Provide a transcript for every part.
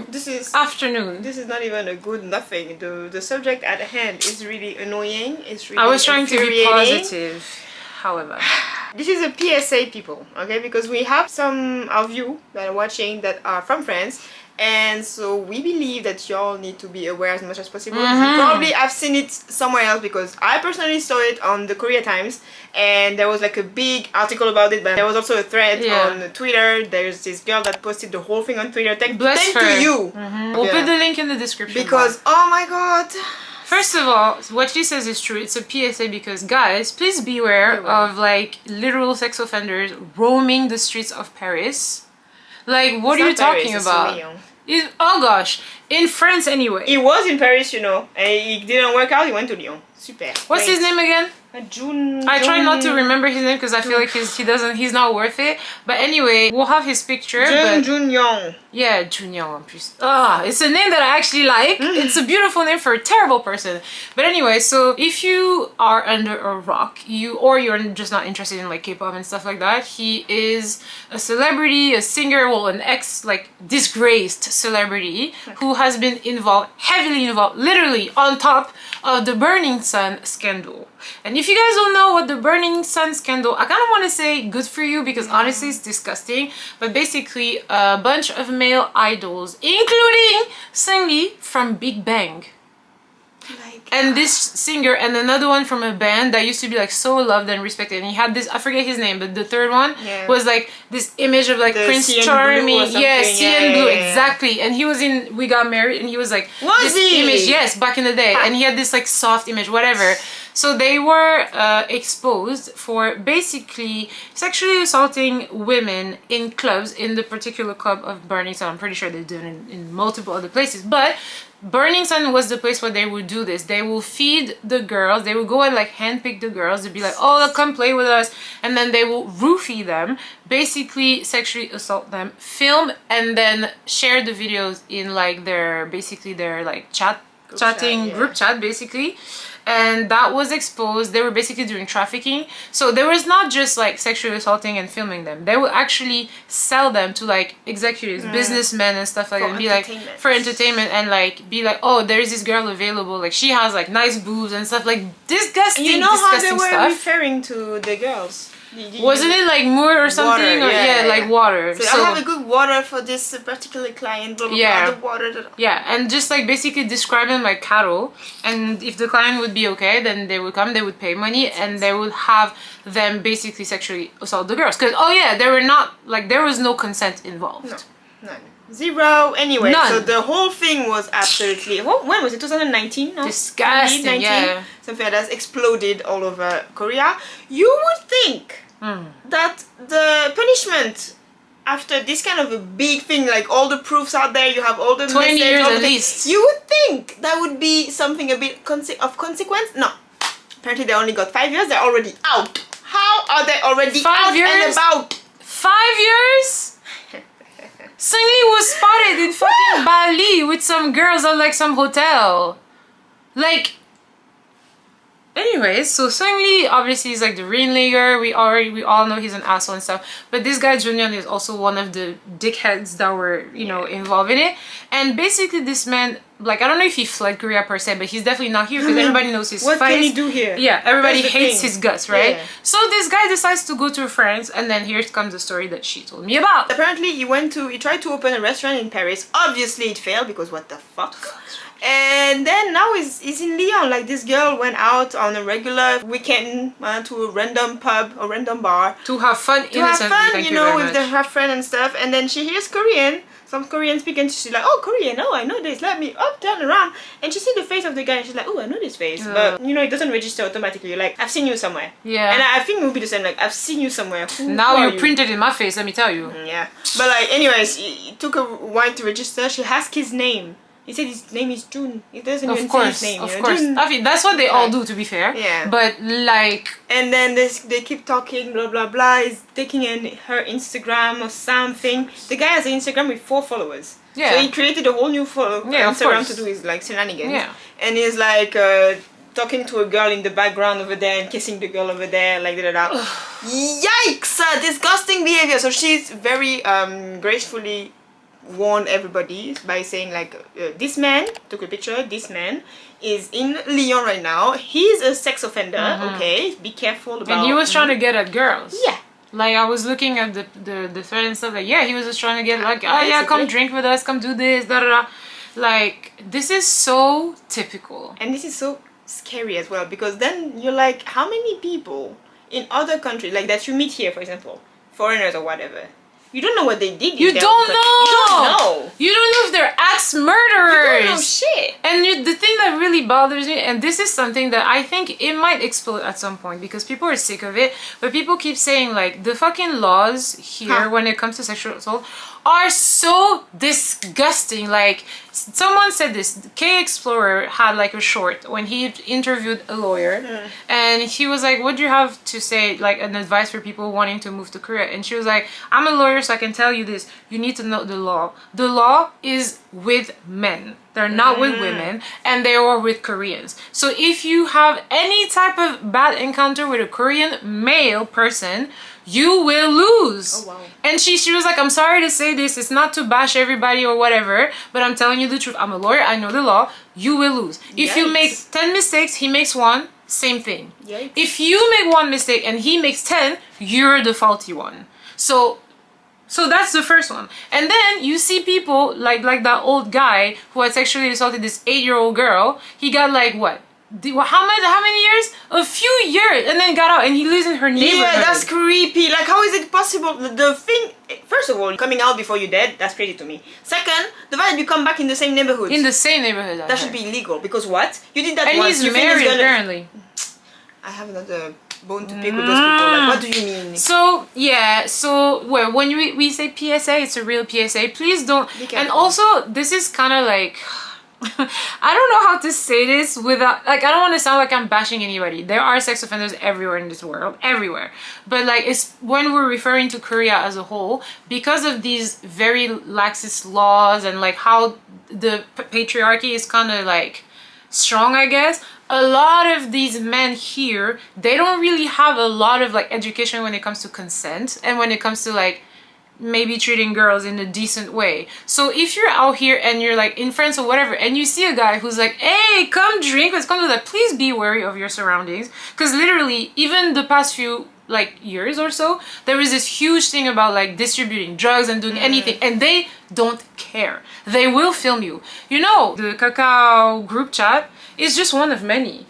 This is afternoon. This is not even a good nothing. The subject at hand is really annoying. It's really I was trying to be infuriating. positive, however. This is a PSA, people, okay? Because we have some of you that are watching that are from France, and so we believe that y'all need to be aware as much as possible. Probably I've seen it somewhere else because I personally saw it on the Korea Times, and there was like a big article about it, but there was also a thread on Twitter. There's this girl that posted the whole thing on Twitter. Thank to you. We'll put the link in the description because oh my god. First of all, what she says is true. It's a PSA because, guys, please beware of like literal sex offenders roaming the streets of Paris. Like, what are you talking about? Oh gosh, in France anyway. He was in Paris, you know, and it didn't work out. He went to Lyon. Super. What's his name again? I try not to remember his name because I feel like he's not worth it. But anyway, we'll have his picture. Jun-Young. Yeah, Jun-Young en plus. It's a name that I actually like. It's a beautiful name for a terrible person. But anyway, so if you are under a rock, you're just not interested in like K-pop and stuff like that, he is a celebrity, a singer, well, an disgraced celebrity who has been heavily involved, literally on top of the Burning Sun scandal. And if you guys don't know what the Burning Sun scandal, I kind of want to say good for you because honestly it's disgusting. But basically a bunch of male idols, including Seungri from Big Bang. And this singer and another one from a band that used to be like so loved and respected, and he had this, I forget his name, but the third one was like this image of like Prince Charming, CN Blue, exactly. And he was in We Got Married, and he was like this image, yes, back in the day, and he had this like soft image, whatever. So they were exposed for basically sexually assaulting women in clubs, in the particular club of Burning Sun. I'm pretty sure they've done it in multiple other places, but Burning Sun was the place where they would do this. They will feed the girls, they will go and like handpick the girls, they'd be like, oh, come play with us, and then they will roofie them, basically sexually assault them, film, and then share the videos in like their like group chat basically. And that was exposed. They were basically doing trafficking. So there was not just like sexually assaulting and filming them. They would actually sell them to like executives, businessmen and stuff like that, and be like for entertainment, and like be like, oh, there is this girl available, like she has like nice boobs and stuff, like disgusting. You know how they were referring to the girls? Wasn't it like moor or something? Water, like water. So I have a good water for this particular client, blah, blah, blah, the water. And just like basically describe them like cattle, and if the client would be okay, then they would come, they would pay money, and they would have them basically sexually assault the girls. Because there were not, like, there was no consent involved. No, none. Zero. Anyway, so the whole thing was absolutely, when was it? 2019? No? Disgusting, 2019? Something like that exploded all over Korea. You would think that the punishment after this kind of a big thing, like all the proofs out there, you have all the 20 years at least. You would think that would be something a bit of consequence. No. Apparently they only got 5 years. They're already out. How are they already 5 years? And about? 5 years? Seungri was spotted in fucking Bali with some girls at like some hotel. Like, anyways, so Seungri obviously is like the ringleader. We all know he's an asshole and stuff. But this guy Junyoung is also one of the dickheads that were, you know, involved in it. And basically this man, like, I don't know if he fled Korea per se, but he's definitely not here because everybody knows his What can he do here? Yeah, everybody hates his guts, right? So this guy decides to go to France, and then here comes the story that she told me about. Apparently he tried to open a restaurant in Paris. Obviously it failed because what the fuck? And then now he's in Lyon. Like, this girl went out on a regular weekend to a random pub or random bar to have fun, you know, with her friend and stuff. And then she hears Korean, some Korean speaking. She's like, oh, Korean, oh, I know this, let me turn around. And she sees the face of the guy, and she's like, oh, I know this face. But you know, it doesn't register automatically. You're like, I've seen you somewhere. Yeah. And I think it would be the same, like, I've seen you somewhere. Now you're printed in my face, let me tell you. Yeah. But like, anyways, it took a while to register. She asked his name. He said his name is June. It doesn't even say his name. Of course. I mean, that's what they all do, to be fair. Yeah. But like... And then they keep talking, blah, blah, blah. He's taking in her Instagram or something. The guy has an Instagram with 4 followers. Yeah. So he created a whole new Instagram to do his like shenanigans. Yeah. And he's like talking to a girl in the background over there and kissing the girl over there, like da. Yikes! Disgusting behavior. So she's very gracefully warn everybody by saying like, this man took a picture. This man is in Lyon right now. He's a sex offender. Okay, be careful about. And he was trying to get at girls. Yeah. Like I was looking at the thread and stuff. Like yeah, he was just trying to get like oh yeah, come drink with us, come do this, da da da. Like this is so typical. And this is so scary as well because then you're like, how many people in other countries like that you meet here, for example, foreigners or whatever. You don't know what they did. You don't know. You don't know. You don't know if they're ex-murderers. You don't know shit. And the thing that really bothers me, and this is something that I think it might explode at some point because people are sick of it, but people keep saying like the fucking laws here when it comes to sexual assault are so disgusting. Like someone said this, K Explorer had like a short when he interviewed a lawyer and he was like, what do you have to say, like an advice for people wanting to move to Korea? And she was like, I'm a lawyer so I can tell you this, you need to know the law. The law is with men. They're not with women and they are with Koreans. So if you have any type of bad encounter with a Korean male person, you will lose. Oh, wow. And she was like, I'm sorry to say this, it's not to bash everybody or whatever, but I'm telling you the truth. I'm a lawyer, I know the law, you will lose. If you make 10 mistakes, he makes one, same thing. Yikes. If you make one mistake and he makes 10, you're the faulty one. So that's the first one. And then you see people like that old guy who had sexually assaulted this 8-year-old girl. He got like what? How many years? A few years, and then got out, and he lives in her neighborhood. Yeah, that's creepy. Like, how is it possible? The thing, first of all, coming out before you're dead, that's crazy to me. Second, the fact that you come back in the same neighborhood. In the same neighborhood. That should be illegal. Because what? You did that and once. And he's you married, apparently. I have another bone to pick with those people. Like, what do you mean? So yeah, so when we say PSA, it's a real PSA. Please don't. And also, this is kind of like, I don't know how to say this without, like, I don't want to sound like I'm bashing anybody. There are sex offenders everywhere in this world, everywhere. But like, it's when we're referring to Korea as a whole, because of these very laxist laws and like how the patriarchy is kind of like strong, I guess. A lot of these men here, they don't really have a lot of like education when it comes to consent and when it comes to like maybe treating girls in a decent way. So if you're out here and you're like in France or whatever and you see a guy who's like, hey, come drink, let's come do that, please be wary of your surroundings, because literally even the past few like years or so, there is this huge thing about like distributing drugs and doing anything, and they don't care. They will film you. You know, the Kakao group chat is just one of many.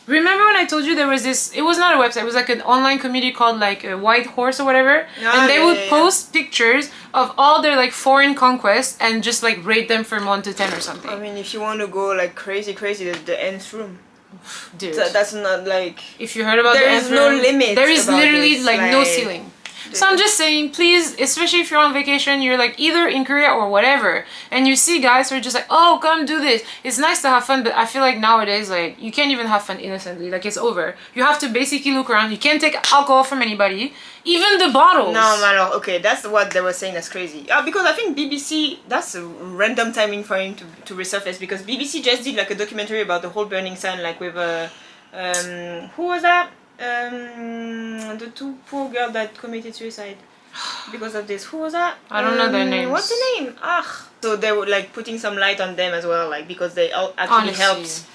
Remember when I told you there was this, it was not a website, it was like an online community called like a White Horse or whatever, and they would post pictures of all their like foreign conquests and just like rate them from 1 to 10 or something. I mean, if you want to go like crazy, the nth room. Dude. So that's not like... If you heard about there the is no limit. There is literally like no ceiling. So I'm just saying, please, especially if you're on vacation, you're like either in Korea or whatever, and you see guys who are just like, oh, come do this. It's nice to have fun, but I feel like nowadays, like, you can't even have fun innocently. Like, it's over. You have to basically look around. You can't take alcohol from anybody, even the bottles. No, man, okay, that's what they were saying. That's crazy. Because I think BBC, that's a random timing for him to resurface, because BBC just did like a documentary about the whole Burning Sun, like with who was that? The two poor girls that committed suicide because of this. Who was that? I don't know their names. What's the name? So they were like putting some light on them as well, like because they actually helped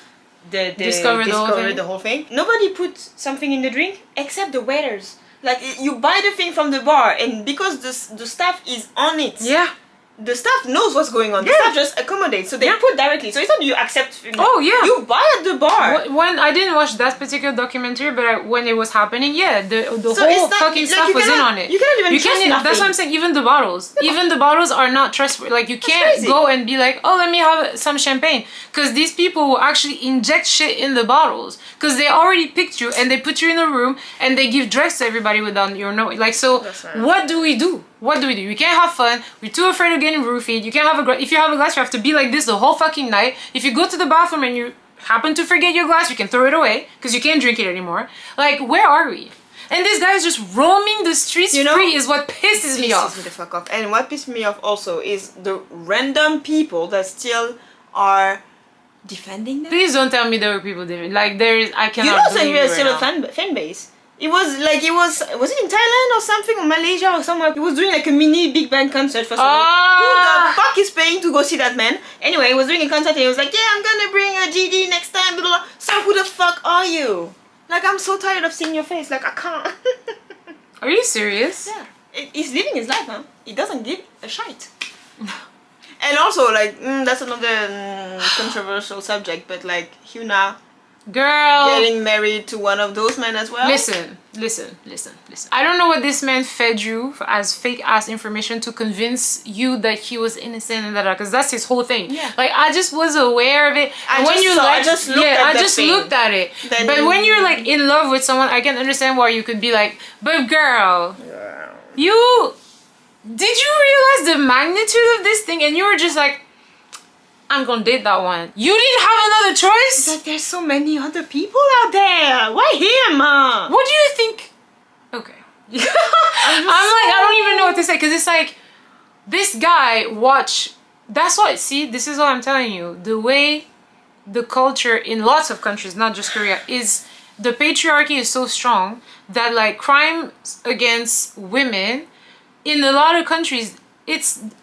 discover the whole thing. Nobody put something in the drink except the waiters. Like, you buy the thing from the bar, and because the staff is on it. Yeah. The staff knows what's going on. The staff just accommodates, so they put directly. So it's not you accept. Oh yeah, you buy at the bar. When I didn't watch that particular documentary, but when it was happening, the so whole fucking staff was in on it. You cannot even trust nothing. That's what I'm saying. Even the bottles, the bottles are not trustworthy. Like, you can't go and be like, oh, let me have some champagne, because these people will actually inject shit in the bottles, because they already picked you and they put you in a room and they give drugs to everybody without your knowing. Like, so what do we do? What do we do? You can't have fun. We're too afraid of getting roofied. You can't have a glass. If you have a glass, you have to be like this the whole fucking night. If you go to the bathroom and you happen to forget your glass, you can throw it away because you can't drink it anymore. Like, where are we? And this guy is just roaming the streets free is what pisses me off. Me the fuck off. And what pisses me off also is the random people that still are defending them. Please don't tell me there were people different. Like, I cannot believe there's still a fan base. It was it in Thailand or something, or Malaysia or somewhere? He was doing like a mini big band concert for someone. Who the fuck is paying to go see that man? Anyway, he was doing a concert and he was like, yeah, I'm gonna bring a GD next time, blah, blah, blah. So who the fuck are you? Like, I'm so tired of seeing your face, like, I can't. Are you serious? Yeah. He's living his life, huh? He doesn't give a shite. And also, like, that's another controversial subject, but like, Hyuna Girl, getting married to one of those men as well. Listen. I don't know what this man fed you as fake ass information to convince you that he was innocent and that, because that's his whole thing. Yeah. Like, I just was aware of it. I just looked at it. Then, but when you're like in love with someone, I can understand why you could be like, but girl, did you realize the magnitude of this thing? And you were just like, I'm gonna date that one. You didn't have another choice? Like, there's so many other people out there. Why him? What do you think? Okay. I'm like, I don't even know what to say, because it's like, this guy, that's what, see, this is what I'm telling you. The way the culture in lots of countries, not just Korea, is the patriarchy is so strong that like crimes against women in a lot of countries,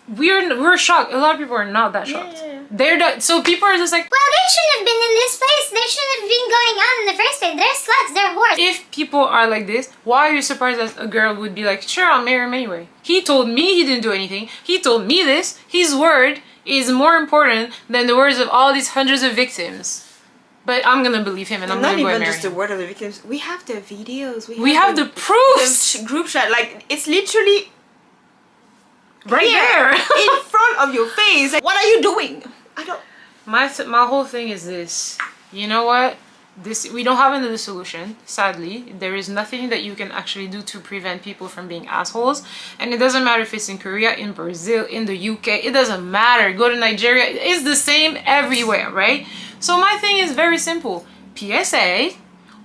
we're shocked. A lot of people are not that shocked. Yeah. They're not, so people are just like, well, they shouldn't have been in this place. They shouldn't have been going on in the first place. They're sluts. They're whores. if people are like this, why are you surprised that a girl would be like, sure, I'll marry him anyway? He told me he didn't do anything. He told me this. His word is more important than the words of all these hundreds of victims. But I'm gonna believe him, and I'm not gonna go and even marry just the him. word of the victims. We have the videos. We have the proofs The group chat. Like, it's literally right there. in front of your face. Like, what are you doing? I don't. My whole thing is this. You know what? We don't have another solution. Sadly, there is nothing that you can actually do to prevent people from being assholes. And it doesn't matter if it's in Korea, in Brazil, in the UK. It doesn't matter. Go to Nigeria. It's the same everywhere, right? So my thing is very simple. PSA.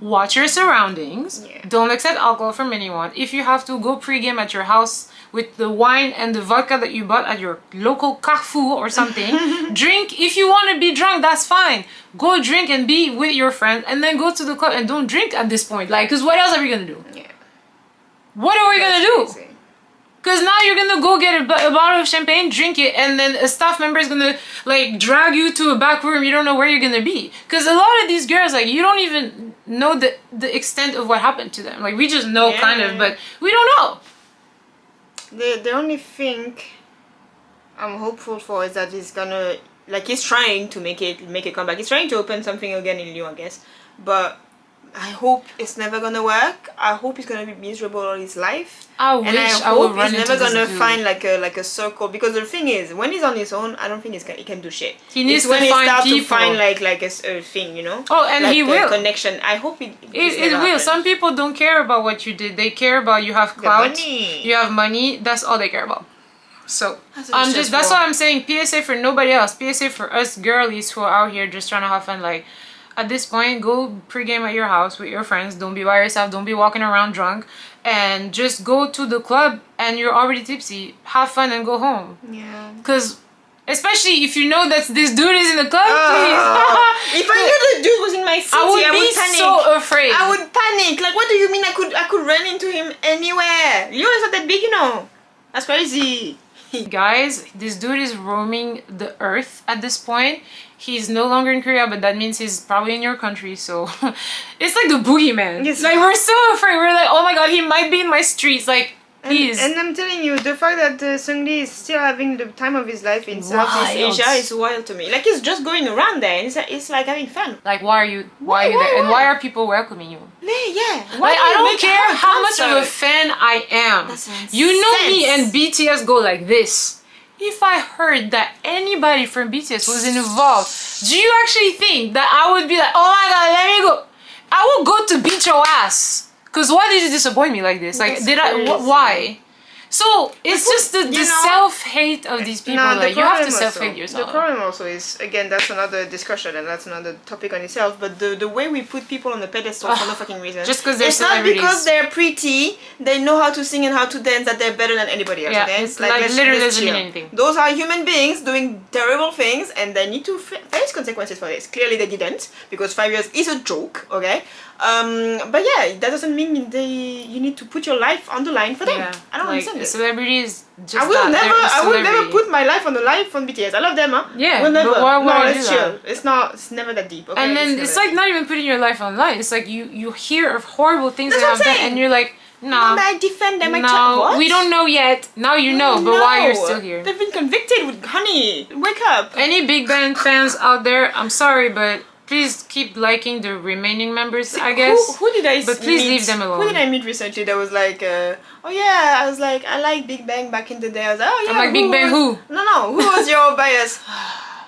Watch your surroundings. Yeah. Don't accept alcohol from anyone. If you have to, go pregame at your house with the wine and the vodka that you bought at your local Carrefour or something. Drink. If you want to be drunk, that's fine. Go drink and be with your friends, and then go to the club and don't drink at this point. Like, because what else are we going to do? Yeah. What are we going to do? Crazy. Because now you're going to go get a bottle of champagne, drink it, and then a staff member is going to like drag you to a back room. You don't know where you're going to be. Because a lot of these girls, like, you don't even know the extent of what happened to them. Like, we just know kind of, but we don't know. The only thing I'm hopeful for is that he's gonna, like, he's trying to make a comeback. He's trying to open something again in Lyon, I guess. But I hope it's never gonna work. I hope he's gonna be miserable all his life. I wish I would run he's into never this gonna dude. find like a circle, because the thing is, when he's on his own, I don't think he can do shit. He needs it's when to he find starts people. to find like a thing, you know. Oh, and like he will. Connection. I hope it It will. happens. Some people don't care about what you did. They care about you have clout, money. you have money. That's all they care about. So That's that's what I'm saying. PSA for nobody else. PSA for us girlies who are out here just trying to have fun. Like, at this point, go pregame at your house with your friends. Don't be by yourself. Don't be walking around drunk. And just go to the club and you're already tipsy. Have fun and go home. Yeah. Because, especially if you know that this dude is in the club, please. If I knew the dude was in my city, I would be panic. so afraid. I would panic. Like, what do you mean I could run into him anywhere? Lyon is not that big, you know. That's crazy. Guys, this dude is roaming the earth at this point. He's no longer in Korea, but that means he's probably in your country, so it's like the boogeyman. Yes. Like, we're so afraid. We're like, oh my god, he might be in my streets. Like, please. And I'm telling you, the fact that Seungri is still having the time of his life in Southeast Wild. Asia is wild to me. Like, he's just going around there, and it's like having fun. Like, why are you there? And why are people welcoming you? Yeah. Like, I don't care how much of a fan I am. That's You know sense. me and BTS go like this. If I heard that anybody from BTS was involved, do you actually think that I would be like, oh my god, let me go? I will go to beat your ass. Because why did you disappoint me like this? Like, That's did crazy. Why? So it's just the you know, self-hate of these people. No, Like you have to self-hate yourself. The problem also is, again, that's another discussion and that's another topic on itself, but the way we put people on the pedestal for no fucking reason. Just because they're it's celebrities. not because they're pretty, they know how to sing and how to dance, that they're better than anybody else. Yeah, okay? it's like literally doesn't mean chill. anything. Those are human beings doing terrible things and they need to face consequences for this. Clearly they didn't, because 5 years is a joke, okay? But yeah, that doesn't mean you need to put your life on the line for them. Yeah, I don't understand it. Celebrities just I will never put my life on the line for BTS. I love them, huh? Yeah, will never. but why would I let's do chill. that? It's never that deep. Okay? And then it's like not even putting your life online. It's like you hear of horrible things That's that what have I'm done, saying. and you're like, no, I defend them. no, What? we don't know yet. Now you know, but why you're still here? They've been convicted with honey. Wake up. Any Big Bang fans out there, I'm sorry, but please keep liking the remaining members, I guess. Who did I But please meet? leave them alone. Who did I meet recently that was like, oh yeah, I was like, I like Big Bang back in the day. I was like, oh yeah. I'm like, Big Bang who? No, who was your bias?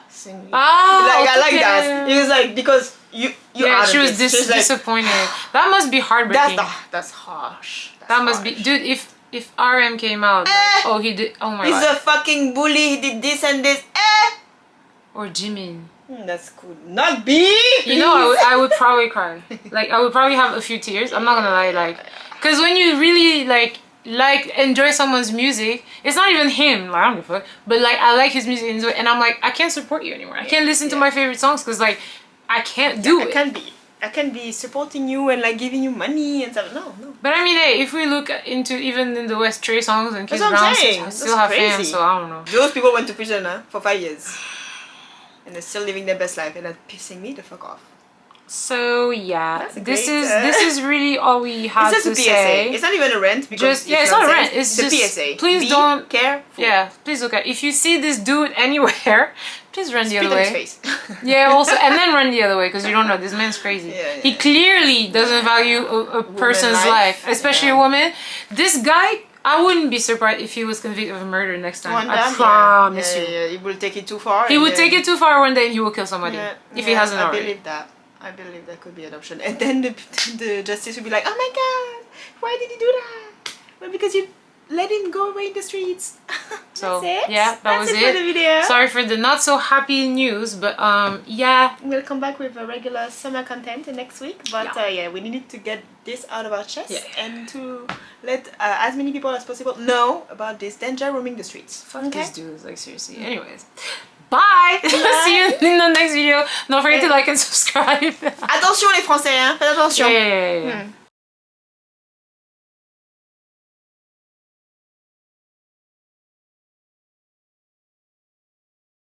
Sing. Ah, like, I like okay. that. It was like, because you Yeah, she was She's like, disappointed. That must be heartbreaking. that's harsh. That must be, dude. If RM came out, like, oh he did, oh my He's god, a fucking bully. He did this and this. or Jimin. That's cool. Not B. You know, I would probably cry. Like I would probably have a few tears. I'm not gonna lie, like, cause when you really like enjoy someone's music, it's not even him. Like I don't give a fuck. But like I like his music and I'm like I can't support you anymore. I can't listen to my favorite songs because like I can't do it. I can be supporting you and like giving you money and stuff. No. But I mean, hey, if we look into even in the West, Trey Songz and Chris That's what Brown I'm saying. still have That's fans, crazy. so I don't know. Those people went to prison for 5 years. And they're still living their best life and that's pissing me the fuck off. So yeah, That's this great, is really all we have It's to just a PSA. say. It's not even a rant because Just yeah, it's not a rant. It's a just PSA. please don't care. Yeah, please look at. If you see this dude anywhere, please run the other Spit on his way. face. Yeah, also, and then run the other way because you don't know. This man's crazy. Yeah, He clearly doesn't value a person's life, especially a woman. This guy, I wouldn't be surprised if he was convicted of murder next time. I promise you. Yeah, he will take it too far. He would take it too far one day and he will kill somebody if he hasn't already. I believe that. I believe that could be an option. And then the justice would be like, oh my god, why did he do that? Well, because you let him go away in the streets. So, That's it. yeah, That's was it for the video. Sorry for the not so happy news, but yeah. We'll come back with a regular summer content next week. But yeah, we needed to get this out of our chest and to let as many people as possible know about this danger roaming the streets. Fuck these dudes, like seriously. Anyways. Bye! See you in the next video. Don't forget to like and subscribe. Attention les Français, hein? Faites attention. Yeah.